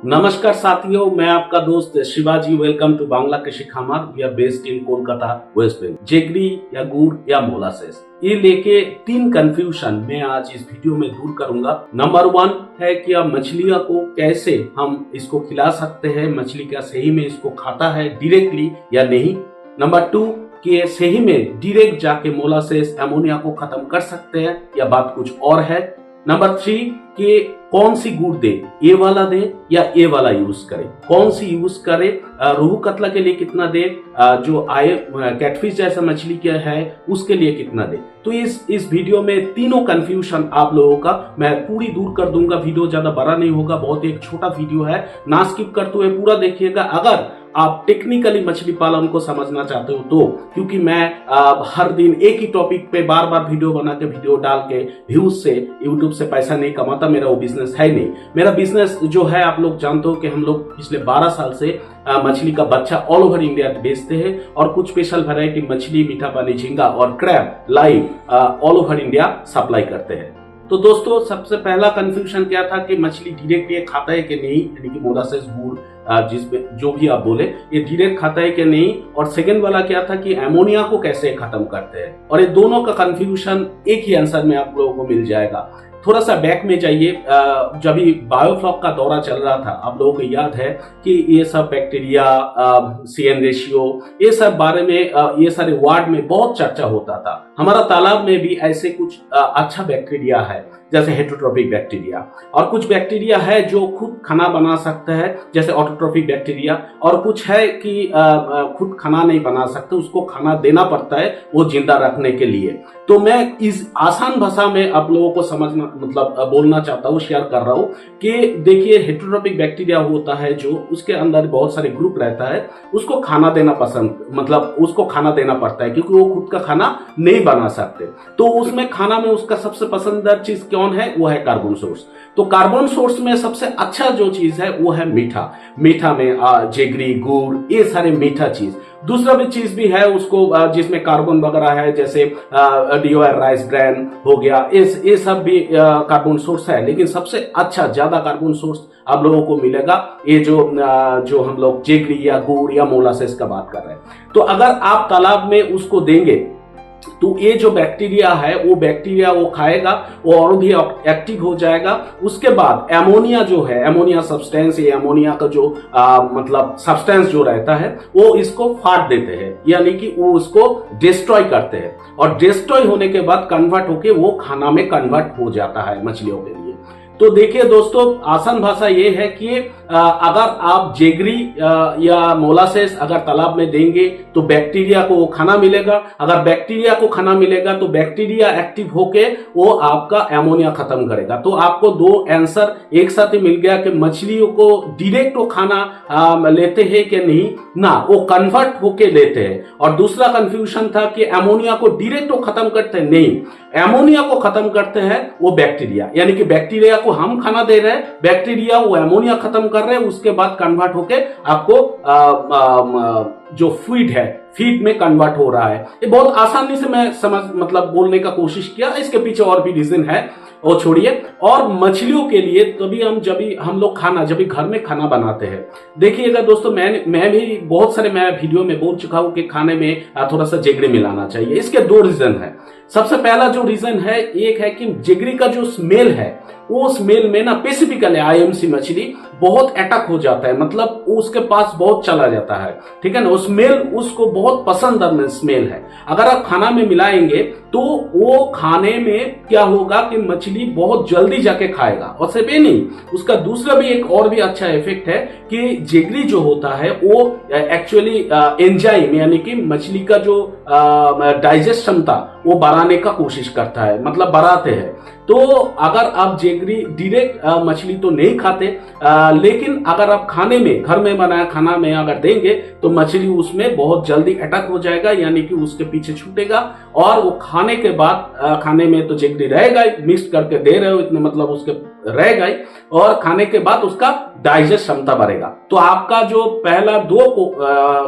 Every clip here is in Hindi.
नमस्कार साथियों, मैं आपका दोस्त Shivaji. Welcome to Bangla Krishi Khamar. We are based in Kolkata, West Bengal. Jaggery या गुड़ या मोलासेस, ये लेके 3 कंफ्यूजन मैं आज इस वीडियो में दूर करूंगा। नंबर 1 है कि अब मछलियों को कैसे हम इसको खिला सकते हैं, मछली क्या सही में इसको खाता है डायरेक्टली या नहीं। नंबर 2 कि सही में डायरेक्ट जाके मोलासेस अमोनिया को खत्म कर सकते हैं या बात कुछ और है। नंबर 3 कि कौन सी गुड़ दे, ये वाला दे या ये वाला यूज करे, कौन सी यूज करे, रोहू कतला के लिए कितना दे, जो कैटफिश जैसा मछली क्या है उसके लिए कितना दे। तो इस वीडियो में तीनों कंफ्यूजन आप लोगों का मैं पूरी दूर कर दूंगा। वीडियो ज्यादा बड़ा नहीं होगा, बहुत एक छोटा वीडियो है, ना स्किप करते हुए पूरा देखिएगा। अगर आप टेक्निकली मछली पालन को समझना चाहते हो तो, क्योंकि मैं हर दिन एक ही टॉपिक पे बार बार वीडियो बना के वीडियो डाल के व्यूज से यूट्यूब से पैसा नहीं कमाता, मेरा वो बिजनेस है नहीं। मेरा बिजनेस जो है आप लोग जानते हो कि हम लोग पिछले 12 साल से मछली का बच्चा ऑल ओवर इंडिया बेचते हैं और कुछ स्पेशल वैरायटी मछली, मीठा पानी झींगा और crab live all over India supply करते हैं। तो दोस्तों, सबसे पहला कंफ्यूजन क्या था कि मछली डायरेक्ट खाता है कि नहीं, यानी कि मोलासेस गुड़ जिसमें जो भी आप बोले ये डायरेक्ट खाता है कि नहीं। और सेकंड वाला क्या था कि अमोनिया को कैसे खत्म करते हैं। और ये दोनों का कंफ्यूजन एक ही आंसर में आप लोगों को मिल जाएगा। थोड़ा सा बैक में जाइए, जब बायोफ्लॉक का दौरा चल रहा था, आप लोगों को याद है कि ये सब बैक्टीरिया, CN रेशियो, ये सब बारे में ये सारे वार्ड में बहुत चर्चा होता था। हमारा तालाब में भी ऐसे कुछ अच्छा बैक्टीरिया है, जैसे हेटरोट्रोपिक बैक्टीरिया, और कुछ बैक्टीरिया है जो खुद खाना बना सकता है, जैसे ऑटोट्रोपिक बैक्टीरिया, और कुछ है कि खुद खाना नहीं बना सकते, उसको खाना देना पड़ता है वो जिंदा रखने के लिए। तो मैं इस आसान भाषा में आप लोगों को समझना मतलब बोलना चाहता हूँ, शेयर कर रहा हूँ कि देखिए हेटरोट्रोपिक बैक्टीरिया होता है जो उसके अंदर बहुत सारे ग्रुप रहता है, उसको खाना देना उसको खाना देना पड़ता है क्योंकि वो खुद का खाना नहीं बना सकते। तो उसमें खाना में उसका सबसे पसंदीदा चीज कौन है, वो है कार्बन सोर्स। तो कार्बन सोर्स में सबसे अच्छा जो चीज है वो है मीठा में जेगरी, गुड़, ये सारे मीठा चीज। दूसरा भी चीज भी है उसको जिसमें कार्बन वगैरह है, जैसे DOR राइस ब्रांड हो गया, ये सब भी कार्बन सोर्स है। लेकिन सबसे अच्छा ज्यादा कार्बन सोर्स आप लोगों को मिलेगा ये जो हम लोग जेगरी या गुड़ या मोलासेस का बात कर रहे हैं। तो अगर आप तालाब में उसको देंगे तो ये जो बैक्टीरिया है वो बैक्टीरिया वो खाएगा, वो और भी एक्टिव हो जाएगा। उसके बाद एमोनिया जो है, एमोनिया सब्सटेंस, ये एमोनिया का जो मतलब सब्सटेंस जो रहता है वो इसको फाड़ देते हैं, यानी कि वो उसको डिस्ट्रॉय करते हैं, और डिस्ट्रॉय होने के बाद कन्वर्ट होके वो खाना में कन्वर्ट हो जाता है मछलियों के लिए। तो देखिए दोस्तों, आसान भाषा ये है कि अगर आप जेगरी या मोलासेस अगर तालाब में देंगे तो बैक्टीरिया को वो खाना मिलेगा। अगर बैक्टीरिया को खाना मिलेगा तो बैक्टीरिया एक्टिव होके वो आपका एमोनिया खत्म करेगा। तो आपको 2 आंसर एक साथ ही मिल गया कि मछलियों को डायरेक्ट वो खाना लेते हैं कि नहीं, ना वो कन्वर्ट होके लेते हैं। और दूसरा कंफ्यूजन था कि एमोनिया को डायरेक्ट वो खत्म करते हैं, नहीं, एमोनिया को खत्म करते हैं वो बैक्टीरिया, यानी कि बैक्टीरिया को हम खाना दे रहे हैं, बैक्टीरिया वो एमोनिया खत्म कर रहे हैं, उसके बाद कन्वर्ट होके आपको जो फीड में कन्वर्ट हो रहा है। ये बहुत आसानी से मैं मतलब बोलने का कोशिश किया, इसके पीछे और भी रीजन है, वो छोड़िए। और मछलियों के लिए तभी जब भी घर में खाना बनाते हैं, देखिएगा दोस्तों, मैं भी बहुत सारे मैं वीडियो में बोल चुका हूं कि खाने में थोड़ा सा जेगरी मिलाना चाहिए। इसके 2 रीजन है। सबसे पहला जो रीजन है, एक है कि जेगरी का जो स्मेल है वो स्मेल में ना स्पेसिफिकली IMC मछली बहुत अटैक हो जाता है, मतलब उसके पास बहुत चला जाता है, ठीक है ना। वो स्मेल उसको बहुत पसंद स्मेल है। अगर आप खाना में मिलाएंगे तो वो खाने में क्या होगा कि मछली बहुत जल्दी जाके खाएगा। और सिर्फ ये नहीं, उसका दूसरा भी एक और भी अच्छा इफेक्ट है कि जेगरी जो होता है वो एक्चुअली एंजाइम, यानी कि मछली का जो डाइजेस्ट क्षमता वो बढ़ाने का कोशिश करता है, मतलब बढ़ाते हैं। तो अगर आप जेगरी डायरेक्ट मछली तो नहीं खाते, लेकिन अगर आप खाने में, घर में बनाया खाना में अगर देंगे तो मछली उसमें बहुत जल्दी अटैक हो जाएगा, यानी कि उसके पीछे छूटेगा। और वो खाने के बाद खाने में तो जेगरी रहेगा, मिक्स करके दे रहे हो इतने, मतलब उसके रहेगा ही, और खाने के बाद उसका डाइजेस्ट क्षमता बढ़ेगा। तो आपका जो पहला 2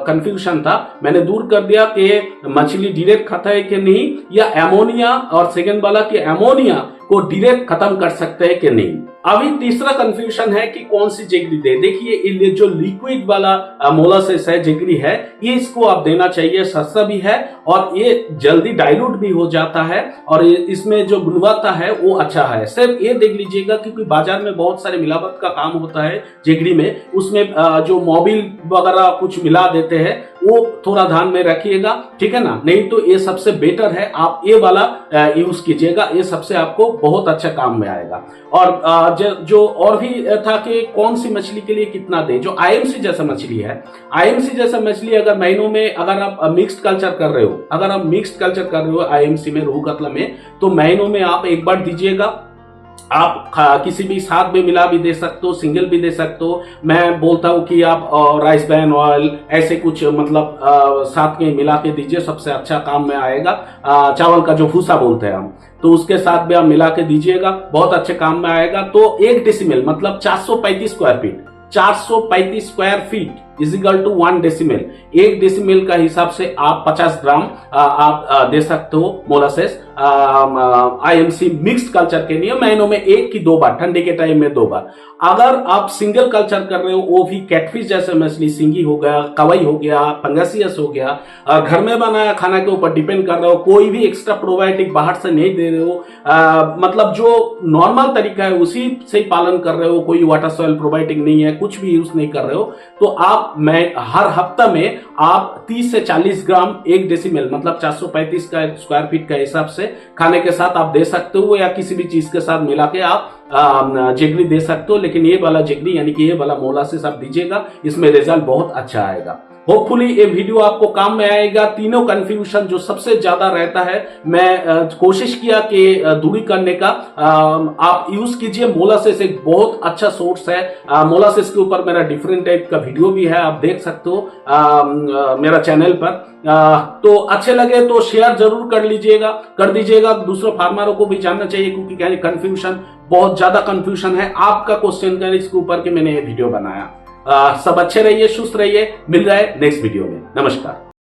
कंफ्यूजन था मैंने दूर कर दिया कि मछली डायरेक्ट खाता है कि नहीं, या एमोनिया, और सेकंड वाला कि एमोनिया को डायरेक्ट खत्म कर सकते हैं कि नहीं। अभी तीसरा कंफ्यूजन है कि कौन सी जेगरी दे। देखिए ये जो लिक्विड वाला मोलासेस है, जेगरी है, ये इसको आप देना चाहिए, सस्ता भी है और ये जल्दी डाइल्यूट भी हो जाता है और इसमें जो गुणवत्ता है वो अच्छा है। सिर्फ ये देख लीजिएगा क्योंकि बाजार में बहुत सारे मिलावट का काम होता है जेगरी में, उसमें जो मोबिल वगैरह कुछ मिला देते हैं, वो थोड़ा ध्यान में रखिएगा, ठीक है ना। नहीं तो ये सबसे बेटर है, आप ये वाला यूज कीजिएगा, ये सबसे आपको बहुत अच्छा काम में आएगा। और जो और भी था कि कौन सी मछली के लिए कितना दे। जो आईएमसी जैसा मछली है, आईएमसी जैसा मछली अगर महीनों में अगर आप मिक्स्ड कल्चर कर रहे हो, अगर आप मिक्स्ड कल्चर कर रहे हो आईएमसी में, रोहू कतला में, तो महीनों में आप एक बार दीजिएगा। आप किसी भी साथ में मिला भी दे सकते हो, सिंगल भी दे सकते हो। मैं बोलता हूँ कि आप राइस ब्रान ऑयल ऐसे कुछ मतलब साथ में मिला के दीजिए, सबसे अच्छा काम में आएगा। चावल का जो भूसा बोलते हैं हम, तो उसके साथ भी आप मिला के दीजिएगा, बहुत अच्छे काम में आएगा। तो 1 डेसिमल मतलब 435 square feet, 435 square feet equal to 1 decimal. 1 decimal का हिसाब से आप 50 ग्राम आप दे सकते हो मोलासेस आईएमसी मिक्स्ड कल्चर के लिए महीनों में 1 की 2 बार, ठंडी के टाइम में 2 बार। अगर आप सिंगल कल्चर कर रहे हो, वो भी कैटफिश जैसे मछली, सिंगी हो गया, कवई हो गया, पंगसियस हो गया, घर में बनाया खाना के ऊपर डिपेंड कर रहे हो, कोई भी एक्स्ट्रा प्रोबायोटिक बाहर से नहीं दे रहे हो, मतलब जो नॉर्मल तरीका है उसी से ही पालन कर रहे हो, कोई वाटर सॉइल प्रोबायोटिक नहीं है, कुछ भी यूज नहीं कर रहे हो, तो आप हर हफ्ता में आप 30 से 40 ग्राम 1 डेसिमल मतलब 435 का स्क्वायर फीट का हिसाब से खाने के साथ आप दे सकते हो, या किसी भी चीज के साथ मिला के आप जेगरी दे सकते हो। लेकिन ये वाला जेगरी यानी कि ये वाला मोलासेस आप दीजिएगा, इसमें रिजल्ट बहुत अच्छा आएगा। होपफुली ये वीडियो आपको काम में आएगा। तीनों कंफ्यूजन जो सबसे ज्यादा रहता है, मैं कोशिश किया कि दूरी करने का। आप यूज कीजिए, मोलासेस एक बहुत अच्छा सोर्स है। मोलासेस के ऊपर मेरा डिफरेंट टाइप का वीडियो भी है, आप देख सकते हो मेरा चैनल पर। तो अच्छे लगे तो शेयर जरूर कर दीजिएगा, दूसरे फार्मरों को भी जानना चाहिए, क्योंकि कंफ्यूजन बहुत ज्यादा कंफ्यूजन है। आपका क्वेश्चन का इसके ऊपर के मैंने ये वीडियो बनाया। सब अच्छे रहिए, सुस्त रहिए, मिल रहा है नेक्स्ट वीडियो में। नमस्कार।